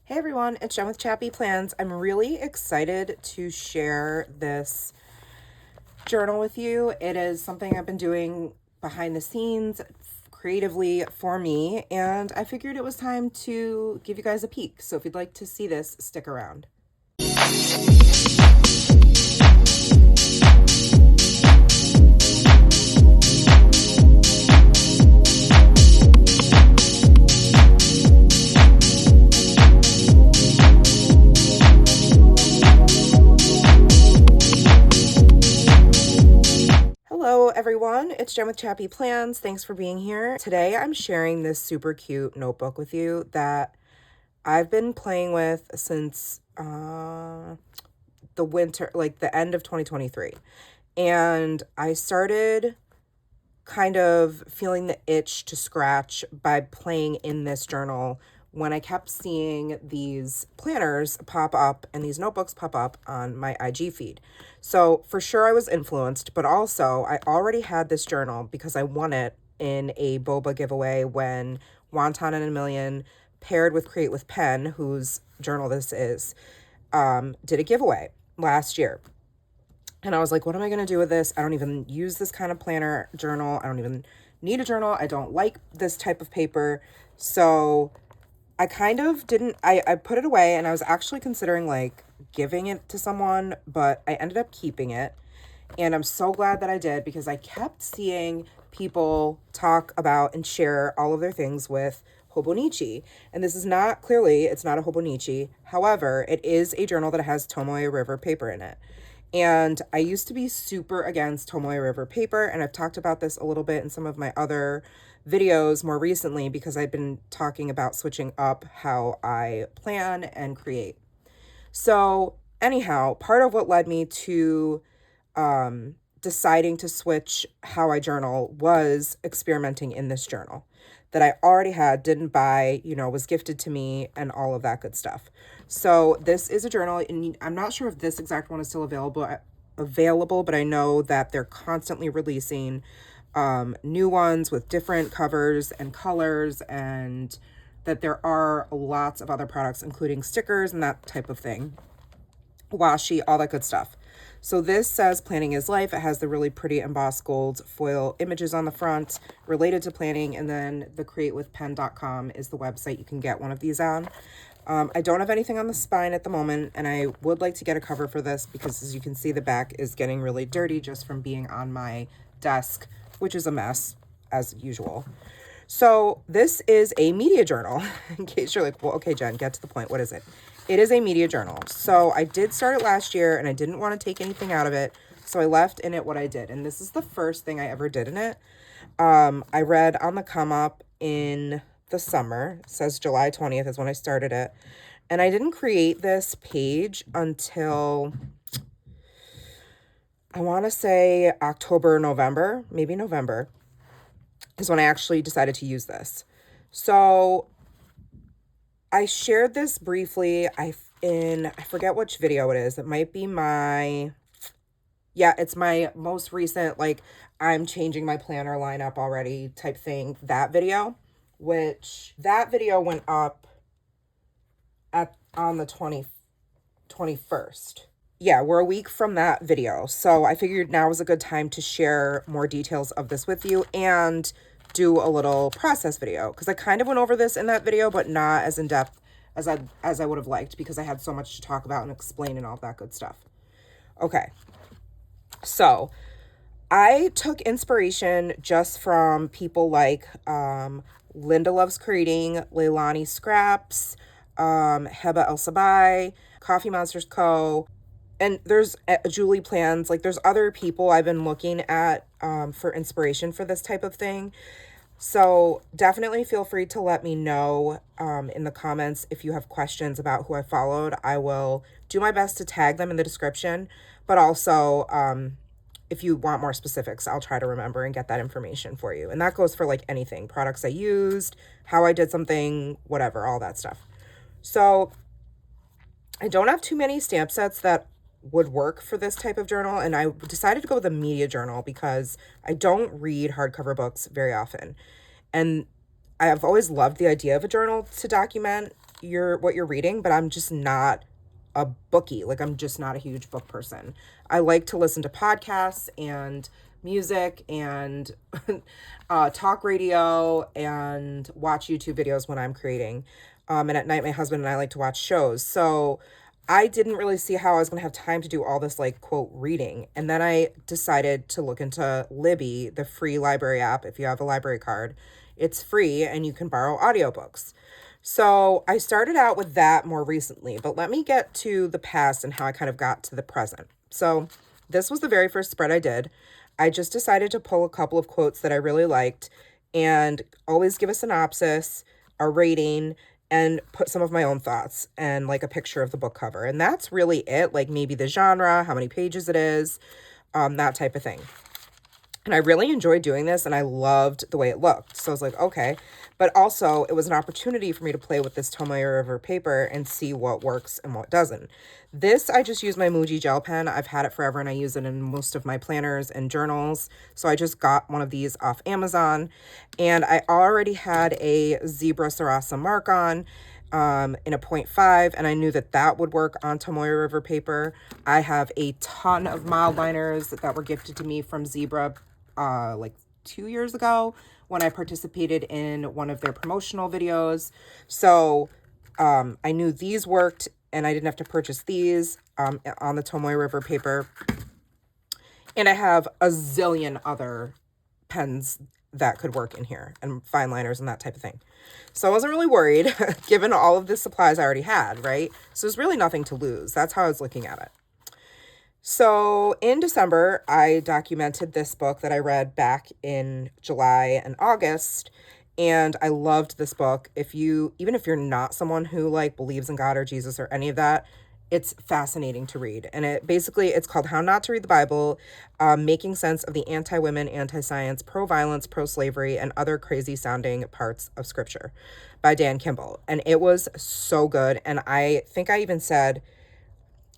Hey everyone, it's Jen with ChappyPlans. I'm really excited to share this journal with you. It is something I've been doing behind the scenes creatively for me, and I figured it was time to give you guys a peek. So if you'd like to see this, stick around. Hello everyone, it's Jen with ChappyPlans. Thanks for being here. Today I'm sharing this super cute notebook with you that I've been playing with since the winter, like the end of 2023. And I started kind of feeling the itch to scratch by playing in this journal when I kept seeing these planners pop up and these notebooks pop up on my IG feed. So for sure I was influenced, but also I already had this journal because I won it in a boba giveaway when Wonton and a Million paired with Create with Pen, whose journal this is, did a giveaway last year. And I was like, what am I going to do with this? I don't even use this kind of planner journal. I don't even need a journal. I don't like this type of paper. So I kind of didn't, I put it away, and I was actually considering like giving it to someone, but I ended up keeping it. And I'm so glad that I did, because I kept seeing people talk about and share all of their things with Hobonichi. And this is not, clearly, it's not a Hobonichi. However, it is a journal that has Tomoe River paper in it. And I used to be super against Tomoe River paper, and I've talked about this a little bit in some of my other videos more recently, because I've been talking about switching up how I plan and create. So anyhow, part of what led me to deciding to switch how I journal was experimenting in this journal that I already had, didn't buy, was gifted to me, and all of that good stuff. So this is a journal, and I'm not sure if this exact one is still available, but I know that they're constantly releasing new ones with different covers and colors, and that there are lots of other products, including stickers and that type of thing, washi, all that good stuff. So this says Planning is Life. It has the really pretty embossed gold foil images on the front related to planning, and then the createwithpen.com is the website you can get one of these on. I don't have anything on the spine at the moment, and I would like to get a cover for this because, as you can see, the back is getting really dirty just from being on my desk, which is a mess as usual. So this is a media journal, in case you're like, well, okay, Jen, get to the point. What is it? It is a media journal. So I did start it last year, and I didn't want to take anything out of it, so I left in it what I did. And this is the first thing I ever did in it. I read on the come up in the summer. It says July 20th is when I started it. And I didn't create this page until, I want to say October, November, maybe November, is when I actually decided to use this. So I shared this briefly. I forget which video it is. It might be it's my most recent, like, I'm changing my planner lineup already type thing, that video, which that video went up on the 21st. Yeah, we're a week from that video. So I figured now was a good time to share more details of this with you and do a little process video, because I kind of went over this in that video, but not as in depth as I would have liked, because I had so much to talk about and explain and all that good stuff. Okay, so I took inspiration just from people like Linda Loves Creating, Leilani Scraps, Heba El Sabai, Coffee Monsters Co., and there's Julie Plans. Like, there's other people I've been looking at for inspiration for this type of thing. So definitely feel free to let me know in the comments if you have questions about who I followed. I will do my best to tag them in the description, but also if you want more specifics, I'll try to remember and get that information for you. And that goes for like anything, products I used, how I did something, whatever, all that stuff. So I don't have too many stamp sets that would work for this type of journal, and I decided to go with a media journal because I don't read hardcover books very often, and I have always loved the idea of a journal to document what you're reading, but I'm just not a bookie. Like, I'm just not a huge book person. I like to listen to podcasts and music and talk radio and watch YouTube videos when I'm creating. And at night, my husband and I like to watch shows. So I didn't really see how I was going to have time to do all this, like, quote, reading. And then I decided to look into Libby, the free library app. If you have a library card, it's free and you can borrow audiobooks. So I started out with that more recently, but let me get to the past and how I kind of got to the present. So this was the very first spread I did. I just decided to pull a couple of quotes that I really liked and always give a synopsis, a rating, and put some of my own thoughts and like a picture of the book cover. And that's really it, like maybe the genre, how many pages it is, that type of thing. And I really enjoyed doing this and I loved the way it looked. So I was like, okay. But also it was an opportunity for me to play with this Tomoe River paper and see what works and what doesn't. This, I just use my Muji gel pen. I've had it forever and I use it in most of my planners and journals. So I just got one of these off Amazon and I already had a Zebra Sarasa mark on in a 0.5, and I knew that that would work on Tomoe River paper. I have a ton of mild liners that were gifted to me from Zebra like 2 years ago when I participated in one of their promotional videos. So I knew these worked and I didn't have to purchase these on the Tomoe River paper. And I have a zillion other pens that could work in here and fine liners and that type of thing. So I wasn't really worried given all of the supplies I already had, right? So there's really nothing to lose. That's how I was looking at it. So in December, I documented this book that I read back in July and August, and I loved this book. Even if you're not someone who like believes in God or Jesus or any of that, it's fascinating to read. And it's called How Not to Read the Bible, Making Sense of the Anti-Women, Anti-Science, Pro-Violence, Pro-Slavery, and Other Crazy Sounding Parts of Scripture by Dan Kimball. And it was so good. And I think I even said,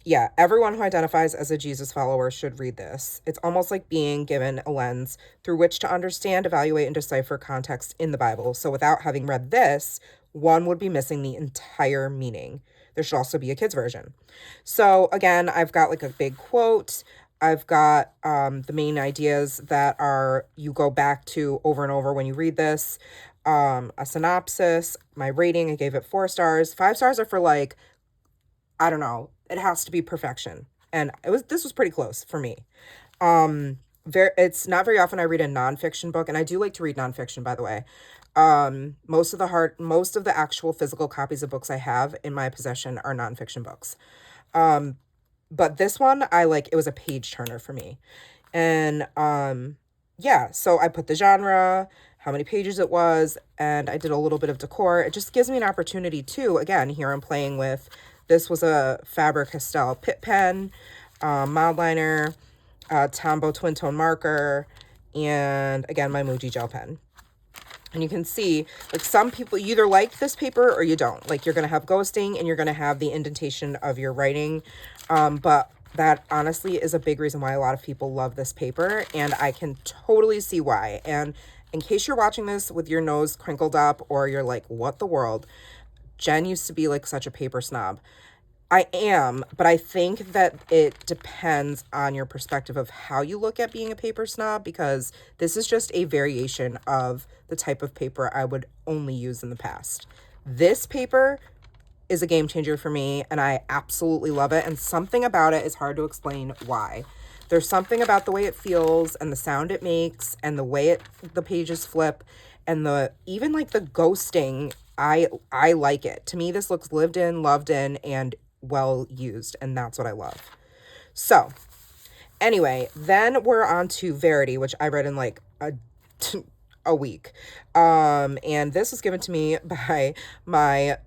yeah, everyone who identifies as a Jesus follower should read this. It's almost like being given a lens through which to understand, evaluate, and decipher context in the Bible. So without having read this, one would be missing the entire meaning. There should also be a kid's version. So again, I've got like a big quote. I've got the main ideas that you go back to over and over when you read this. A synopsis, my rating, I gave it 4 stars. 5 stars are for like, I don't know, it has to be perfection. And this was pretty close for me. It's not very often I read a nonfiction book, and I do like to read nonfiction, by the way. Most of the actual physical copies of books I have in my possession are nonfiction books. But this one, it was a page turner for me. And yeah, so I put the genre, how many pages it was, and I did a little bit of decor. It just gives me an opportunity too. Again, here I'm playing with, this was a Faber-Castell Pitt pen, mild liner, Tombow twin tone marker, and again, my Muji gel pen. And you can see, like, some people, you either like this paper or you don't. Like, you're going to have ghosting and you're going to have the indentation of your writing. But that honestly is a big reason why a lot of people love this paper. And I can totally see why. And in case you're watching this with your nose crinkled up or you're like, what the world? Jen used to be like such a paper snob. I am, but I think that it depends on your perspective of how you look at being a paper snob, because this is just a variation of the type of paper I would only use in the past. This paper is a game changer for me, and I absolutely love it, and something about it is hard to explain why. There's something about the way it feels and the sound it makes and the way the pages flip and even like the ghosting. I like it. To me, this looks lived in, loved in, and well used, and that's what I love. So anyway, then we're on to Verity, which I read in like a week. And this was given to me by my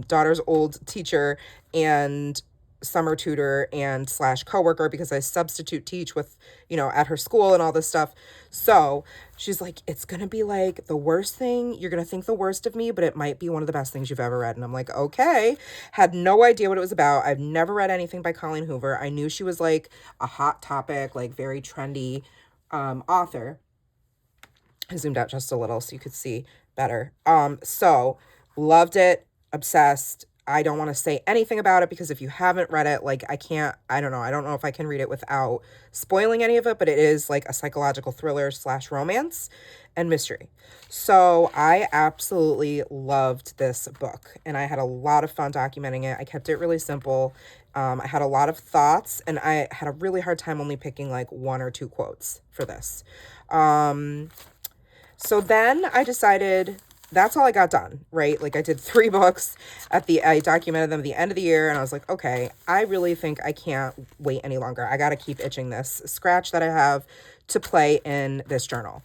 daughter's old teacher and summer tutor and / coworker, because I substitute teach with, at her school and all this stuff. So she's like, it's going to be like the worst thing. You're going to think the worst of me, but it might be one of the best things you've ever read. And I'm like, okay. Had no idea what it was about. I've never read anything by Colleen Hoover. I knew she was like a hot topic, like very trendy author. I zoomed out just a little so you could see better. So loved it. obsessed. I don't want to say anything about it because if you haven't read it, like I don't know. I don't know if I can read it without spoiling any of it, but it is like a psychological thriller / romance and mystery. So I absolutely loved this book and I had a lot of fun documenting it. I kept it really simple. I had a lot of thoughts and I had a really hard time only picking like 1 or 2 quotes for this. So then I decided that's all I got done, right? Like I did 3 books I documented them at the end of the year and I was like, okay, I really think I can't wait any longer. I got to keep itching this scratch that I have to play in this journal.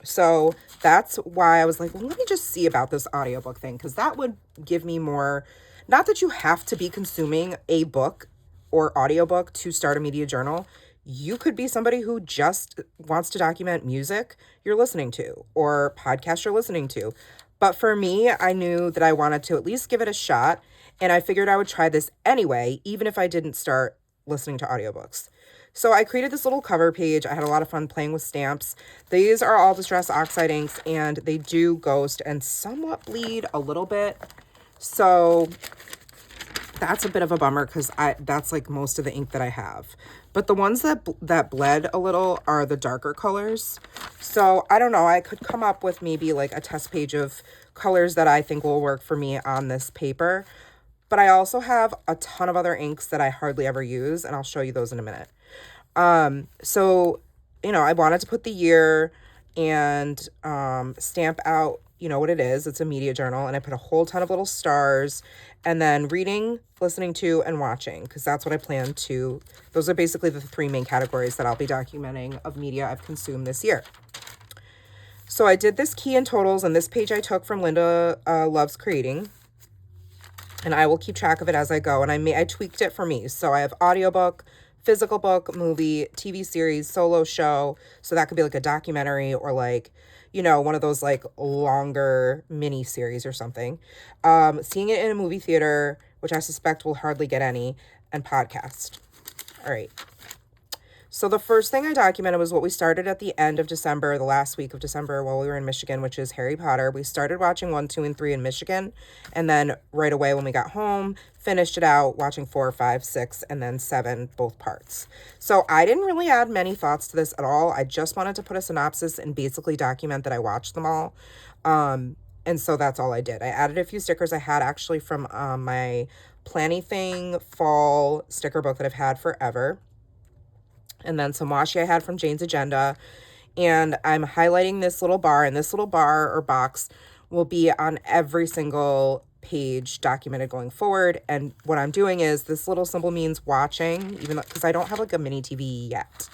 So that's why I was like, well, let me just see about this audiobook thing because that would give me more, not that you have to be consuming a book or audiobook to start a media journal. You could be somebody who just wants to document music you're listening to or podcasts you're listening to. But for me, I knew that I wanted to at least give it a shot, and I figured I would try this anyway, even if I didn't start listening to audiobooks. So I created this little cover page. I had a lot of fun playing with stamps. These are all Distress Oxide inks, and they do ghost and somewhat bleed a little bit. So that's a bit of a bummer because that's like most of the ink that I have. But the ones that bled a little are the darker colors. So I don't know, I could come up with maybe like a test page of colors that I think will work for me on this paper. But I also have a ton of other inks that I hardly ever use, and I'll show you those in a minute. So, I wanted to put the year and stamp out, what it is. It's a media journal, and I put a whole ton of little stars, and then reading, listening to, and watching, because that's what I plan to. Those are basically the 3 main categories that I'll be documenting of media I've consumed this year. So I did this key and totals, and this page I took from Linda Loves Creating, and I will keep track of it as I go, and I tweaked it for me. So I have audiobook, physical book, movie, TV series, solo show. So that could be like a documentary or like, one of those like longer mini series or something. Seeing it in a movie theater, which I suspect will hardly get any, and podcast. All right. So the first thing I documented was what we started at the end of December, the last week of December while we were in Michigan, which is Harry Potter. We started watching 1, 2, and 3 in Michigan. And then right away when we got home, finished it out watching 4, 5, 6, and then 7, both parts. So I didn't really add many thoughts to this at all. I just wanted to put a synopsis and basically document that I watched them all. And so that's all I did. I added a few stickers I had actually from my Planny Thing fall sticker book that I've had forever. And then some washi I had from Jane's Agenda. And I'm highlighting this little bar, and this little bar or box will be on every single page documented going forward. And what I'm doing is this little symbol means watching, even because I don't have like a mini TV yet.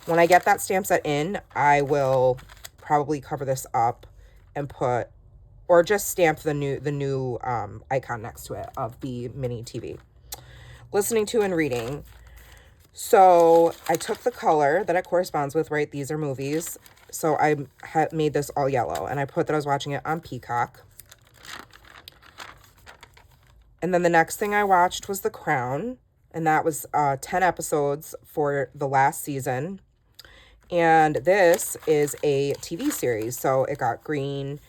When I get that stamp set in, I will probably cover this up and put, or just stamp the new icon next to it of the mini TV. Listening to and reading. So I took the color that it corresponds with, right? These are movies. So I made this all yellow, and I put that I was watching it on Peacock. And then the next thing I watched was The Crown, and that was 10 episodes for the last season. And this is a TV series, so it got green.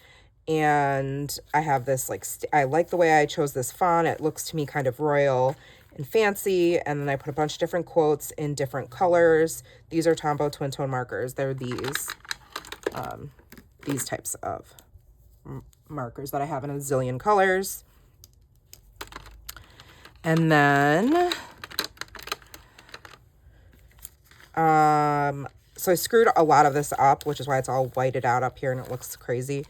And I have this I like the way I chose this font. It looks to me kind of royal and fancy. And then I put a bunch of different quotes in different colors. These are Tombow twin tone markers. They're these types of markers that I have in a zillion colors. And then so I screwed a lot of this up, which is why it's all whited out up here and it looks crazy.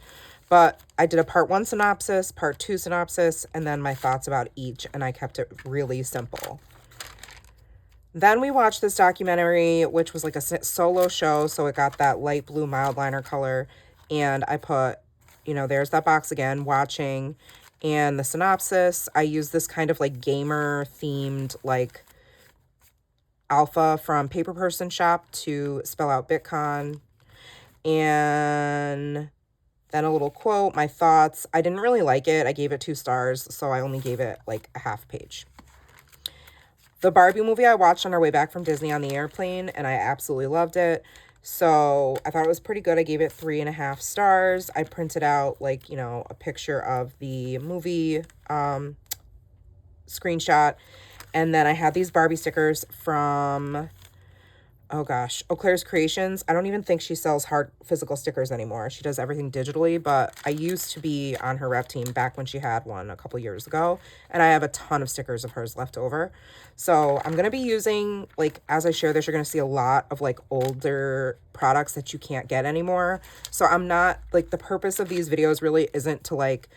But I did a part 1 synopsis, part 2 synopsis, and then my thoughts about each, and I kept it really simple. Then we watched this documentary, which was like a solo show, so it got that light blue mild liner color, and I put, there's that box again, watching, and the synopsis. I used this kind of like gamer-themed like alpha from Paper Person Shop to spell out Bitcon, and then a little quote, my thoughts. I didn't really like it. I gave it 2 stars, so I only gave it like a half page. The Barbie movie I watched on our way back from Disney on the airplane, and I absolutely loved it. So I thought it was pretty good. I gave it 3.5 stars. I printed out like, you know, a picture of the movie screenshot. And then I had these Barbie stickers from, oh gosh, Eau Claire's Creations. I don't even think she sells hard physical stickers anymore. She does everything digitally, but I used to be on her rep team back when she had one a couple years ago, and I have a ton of stickers of hers left over. So I'm going to be using, like, as I share this, you're going to see a lot of, like, older products that you can't get anymore. So I'm not, like, the purpose of these videos really isn't to, like,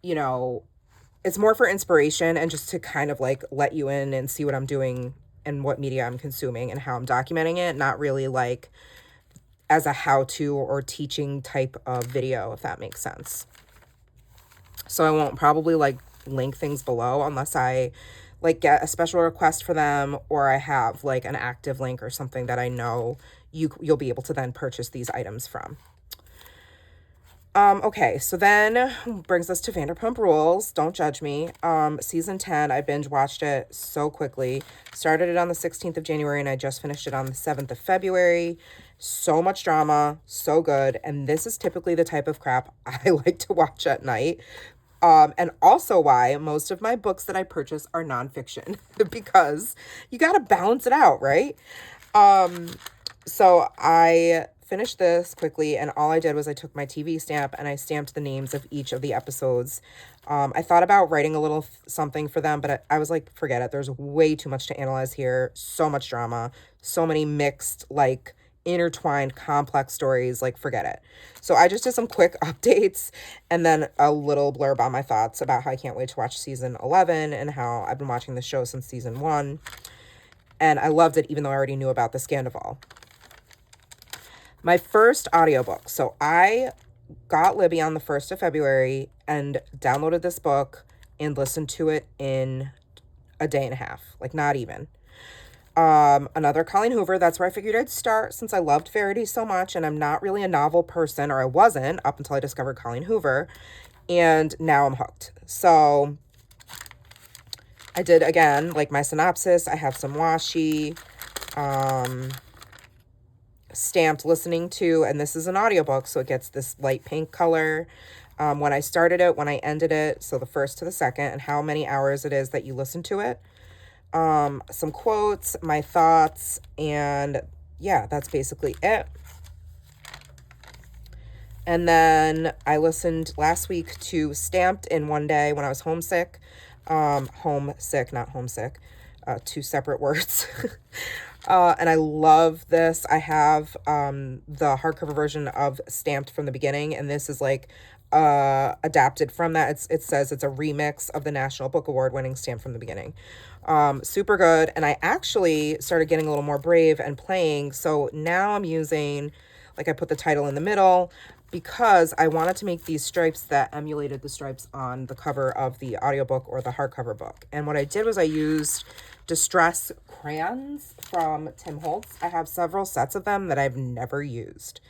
you know, it's more for inspiration and just to kind of, like, let you in and see what I'm doing and what media I'm consuming and how I'm documenting it, not really like as a how-to or teaching type of video, if that makes sense. So I won't probably like link things below unless I like get a special request for them, or I have like an active link or something that I know you'll be able to then purchase these items from. Okay, so then brings us to Vanderpump Rules. Don't judge me. Season 10, I binge watched it so quickly. Started it on the 16th of January and I just finished it on the 7th of February. So much drama, so good. And this is typically the type of crap I like to watch at night. And also why most of my books that I purchase are nonfiction because you got to balance it out, right? So I finished this quickly, and all I did was I took my TV stamp and I stamped the names of each of the episodes. I thought about writing a little something for them, but I was like, forget it. There's way too much to analyze here. So much drama, so many mixed, like, intertwined, complex stories. Like, forget it. So I just did some quick updates and then a little blurb on my thoughts about how I can't wait to watch season 11 and how I've been watching the show since season 1. And I loved it, even though I already knew about the Scandival. My first audiobook. So I got Libby on the 1st of February and downloaded this book and listened to it in a day and a half. Like, not even. Another Colleen Hoover. That's where I figured I'd start since I loved Verity so much, and I'm not really a novel person, or I wasn't up until I discovered Colleen Hoover, and now I'm hooked. So I did, again, like my synopsis. I have some washi, stamped listening to, and this is an audiobook, so it gets this light pink color. When I started it, when I ended it, so the first to the second, and how many hours it is that you listen to it. Some quotes, my thoughts, and yeah, that's basically it. And then I listened last week to Stamped in one day when I was homesick. Homesick, not homesick. Two separate words. And I love this. I have the hardcover version of Stamped from the beginning, and this is like adapted from that. It says it's a remix of the National Book Award winning Stamped from the beginning. Super good. And I actually started getting a little more brave and playing. So now I'm using, like, I put the title in the middle because I wanted to make these stripes that emulated the stripes on the cover of the audiobook or the hardcover book. And what I did was I used Distress crayons from Tim Holtz. I have several sets of them that I've never used.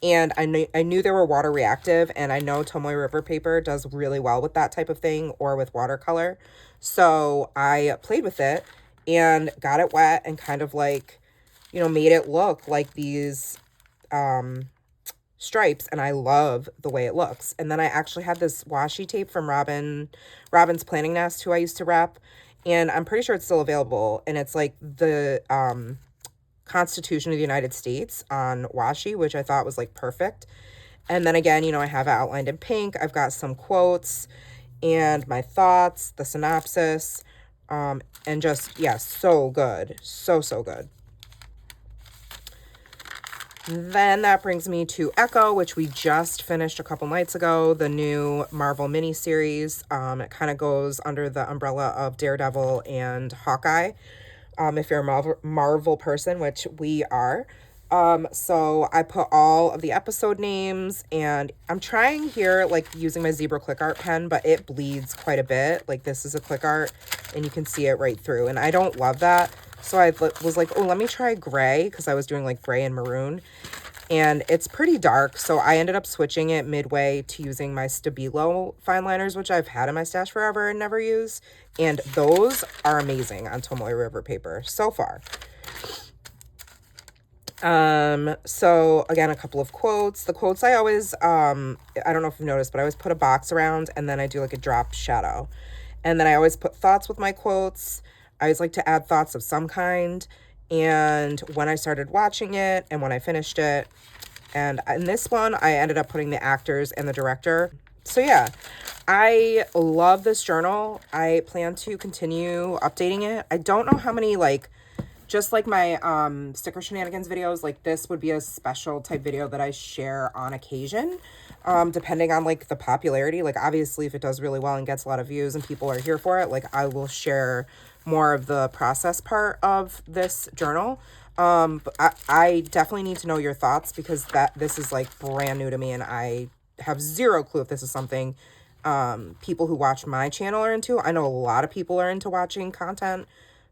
And I knew they were water reactive, and I know Tomoe River paper does really well with that type of thing or with watercolor. So I played with it and got it wet and kind of like, you know, made it look like these stripes, and I love the way it looks. And then I actually had this washi tape from Robin's Planning Nest, who I used to rep, and I'm pretty sure it's still available, and it's like the Constitution of the United States on washi, which I thought was like perfect. And then again, you know, I have it outlined in pink. I've got some quotes and my thoughts, the synopsis, and just, yeah, so good. So good. Then that brings me to Echo, which we just finished a couple nights ago, the new Marvel miniseries. It kind of goes under the umbrella of Daredevil and Hawkeye, if you're a Marvel person, which we are. So I put all of the episode names, and I'm trying here, like, using my zebra click art pen, but it bleeds quite a bit. Like, this is a click art, and you can see it right through, and I don't love that. So I was like, oh, let me try gray, because I was doing like gray and maroon, and it's pretty dark. So I ended up switching it midway to using my Stabilo fine liners, which I've had in my stash forever and never use. And those are amazing on Tomoe River paper so far. So again, a couple of quotes. The quotes I always, I don't know if you've noticed, but I always put a box around and then I do like a drop shadow. And then I always put thoughts with my quotes. I always like to add thoughts of some kind. And when I started watching it and when I finished it, and in this one, I ended up putting the actors and the director. So yeah, I love this journal. I plan to continue updating it. I don't know how many, like, just like my sticker shenanigans videos, like this would be a special type video that I share on occasion, depending on like the popularity. Like obviously if it does really well and gets a lot of views and people are here for it, like I will share more of the process part of this journal. But I definitely need to know your thoughts because this is like brand new to me and I have zero clue if this is something people who watch my channel are into. I know a lot of people are into watching content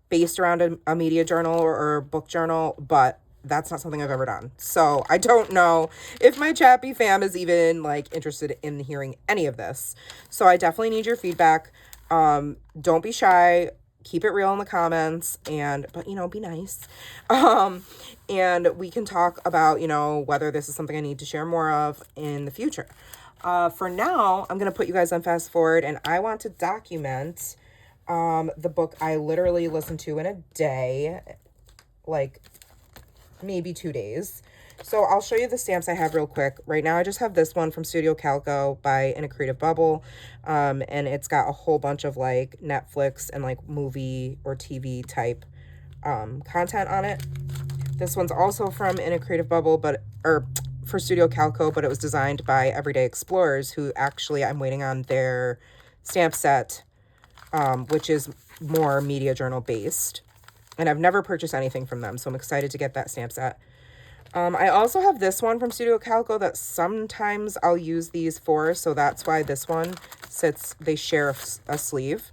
based around a media journal or a book journal, but that's not something I've ever done. So I don't know if my Chappy fam is even like interested in hearing any of this. So I definitely need your feedback. Don't be shy. Keep it real in the comments but you know, be nice. And we can talk about, you know, whether this is something I need to share more of in the future. For now, I'm going to put you guys on fast forward and I want to document the book I literally listened to in a day, like maybe 2 days. So I'll show you the stamps I have real quick. Right now I just have this one from Studio Calico by In a Creative Bubble. And it's got a whole bunch of like Netflix and like movie or TV type content on it. This one's also from In a Creative Bubble, or for Studio Calico, but it was designed by Everyday Explorers, who actually I'm waiting on their stamp set, which is more media journal based. And I've never purchased anything from them, so I'm excited to get that stamp set. I also have this one from Studio Calico that sometimes I'll use these for, so that's why this one they share a sleeve.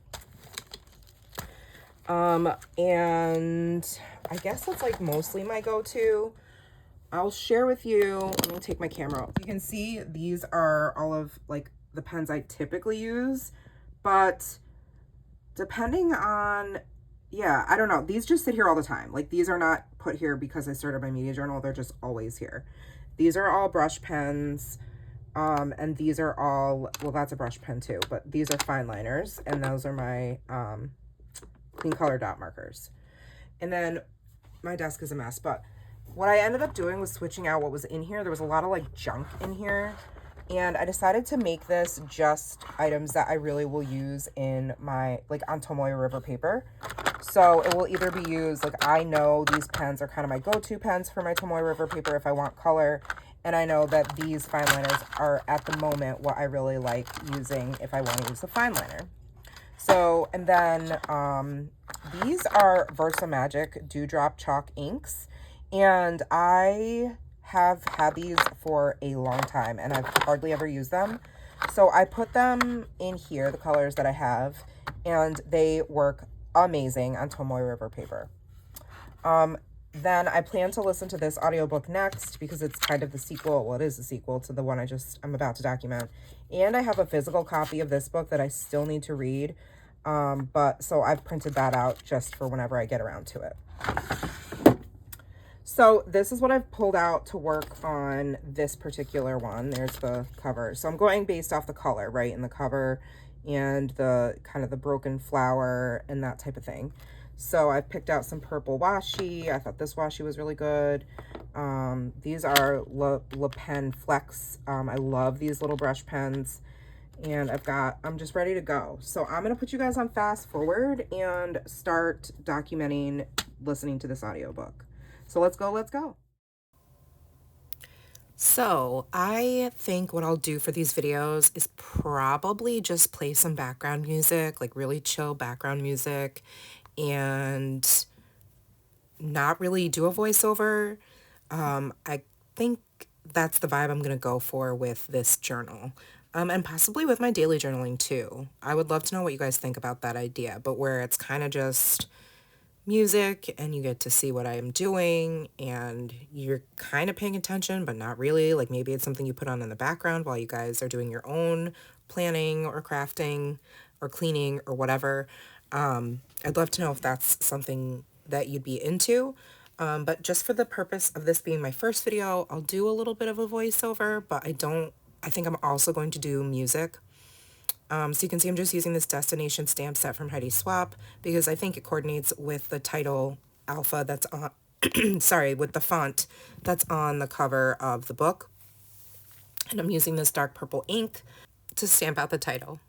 And I guess that's like mostly my go-to. I'll share with you, let me take my camera out. You can see these are all of like the pens I typically use, but depending on, yeah, I don't know. These just sit here all the time. Like these are not put here because I started my media journal. They're just always here. These are all brush pens. And these are all, well, that's a brush pen too, but these are fine liners. And those are my clean color dot markers. And then my desk is a mess, but what I ended up doing was switching out what was in here. There was a lot of like junk in here. And I decided to make this just items that I really will use in my, like on Tomoe River paper. So it will either be used, like I know these pens are kind of my go-to pens for my Tomoe River paper if I want color. And I know that these fine liners are at the moment what I really like using if I want to use the fine liner. So, and then these are Versa Magic Dewdrop Chalk inks. And I have had these for a long time and I've hardly ever used them. So I put them in here, the colors that I have, and they work amazing on Tomoe River paper. Then I plan to listen to this audiobook next because it's kind of the sequel. Well, it is the sequel to the one I'm about to document. And I have a physical copy of this book that I still need to read. So I've printed that out just for whenever I get around to it. So this is what I've pulled out to work on this particular one. There's the cover. So I'm going based off the color, right? In the cover and the kind of the broken flower and that type of thing. So I've picked out some purple washi. I thought this washi was really good. These are Le Pen Flex. I love these little brush pens. And I'm just ready to go. So I'm going to put you guys on fast forward and start documenting listening to this audiobook. So let's go. So I think what I'll do for these videos is probably just play some background music, like really chill background music, and not really do a voiceover. I think that's the vibe I'm going to go for with this journal. And possibly with my daily journaling too. I would love to know what you guys think about that idea, but where it's kind of just music and you get to see what I am doing and you're kind of paying attention, but not really. Like maybe it's something you put on in the background while you guys are doing your own planning or crafting or cleaning or whatever. I'd love to know if that's something that you'd be into. But just for the purpose of this being my first video, I'll do a little bit of a voiceover, but I think I'm also going to do music. So you can see I'm just using this destination stamp set from Heidi Swap because I think it coordinates with the title alpha that's on, sorry, with the font that's on the cover of the book. And I'm using this dark purple ink to stamp out the title.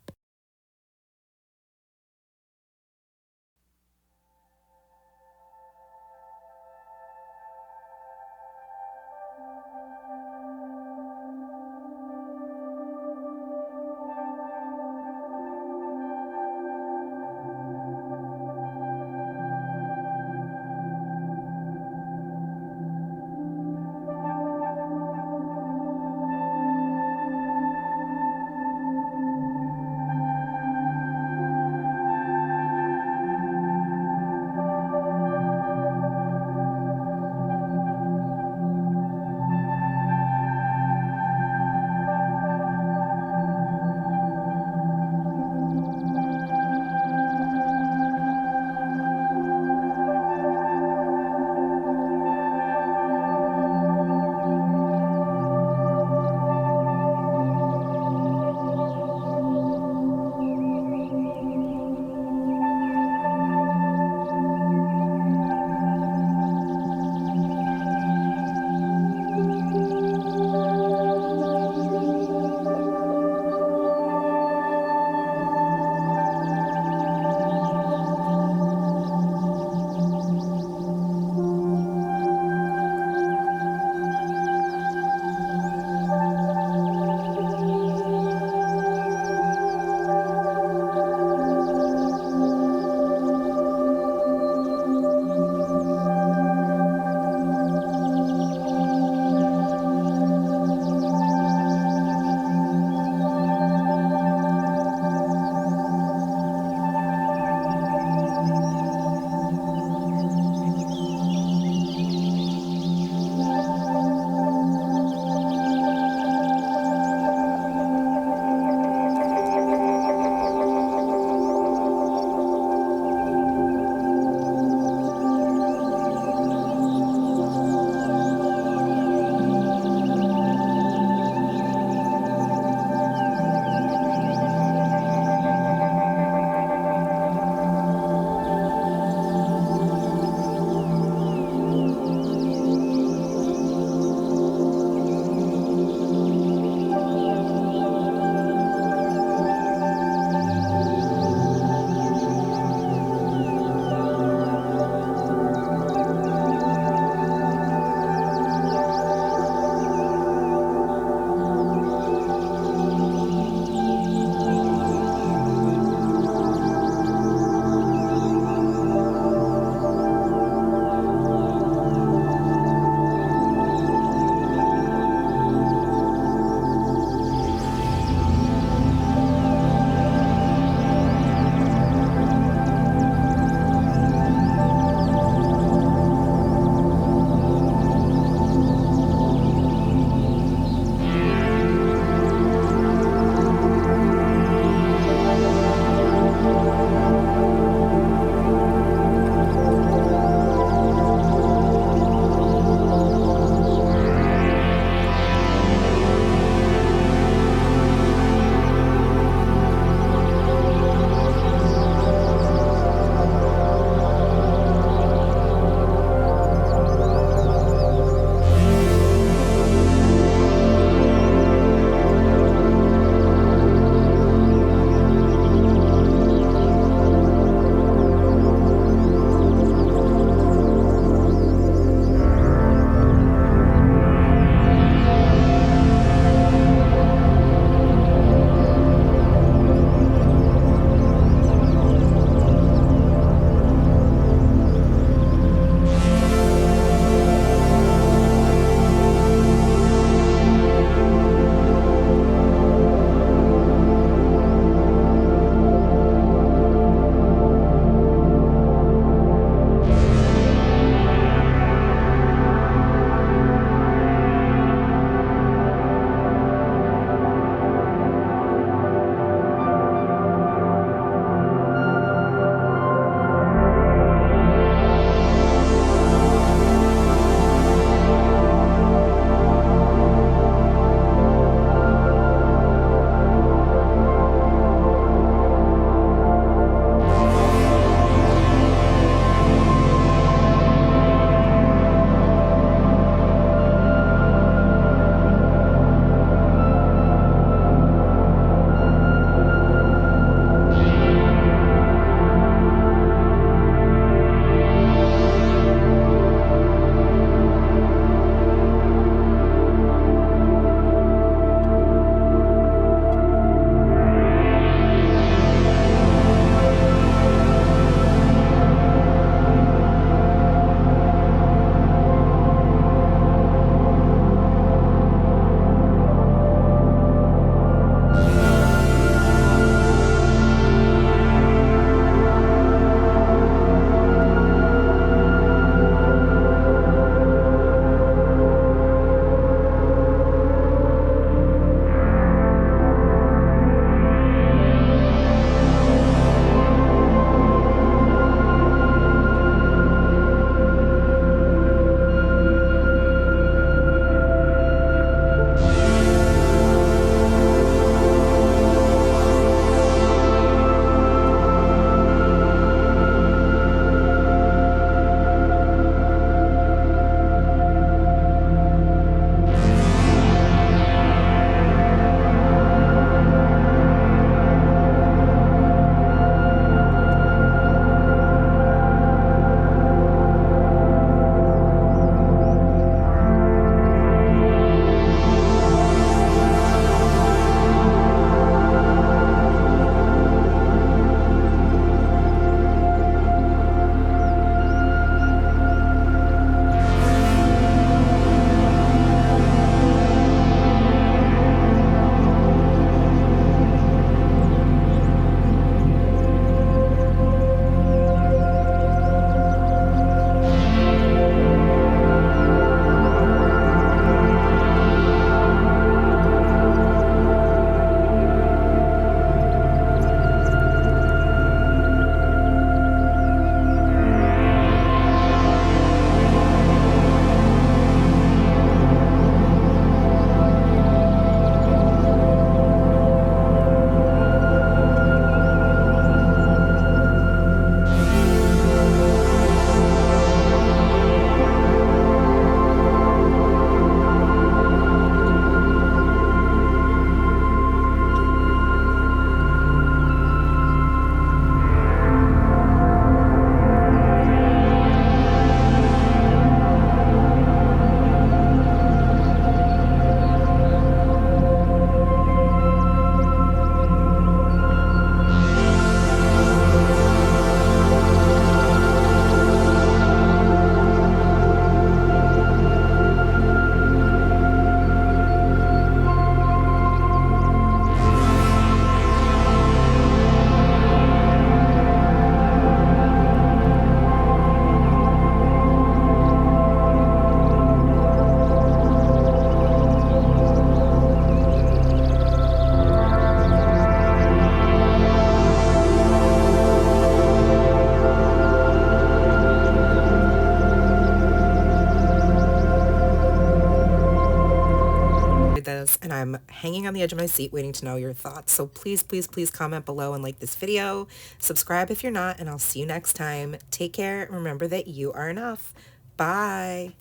this, and I'm hanging on the edge of my seat waiting to know your thoughts. So please, please, please comment below and like this video. Subscribe if you're not, and I'll see you next time. Take care. Remember that you are enough. Bye.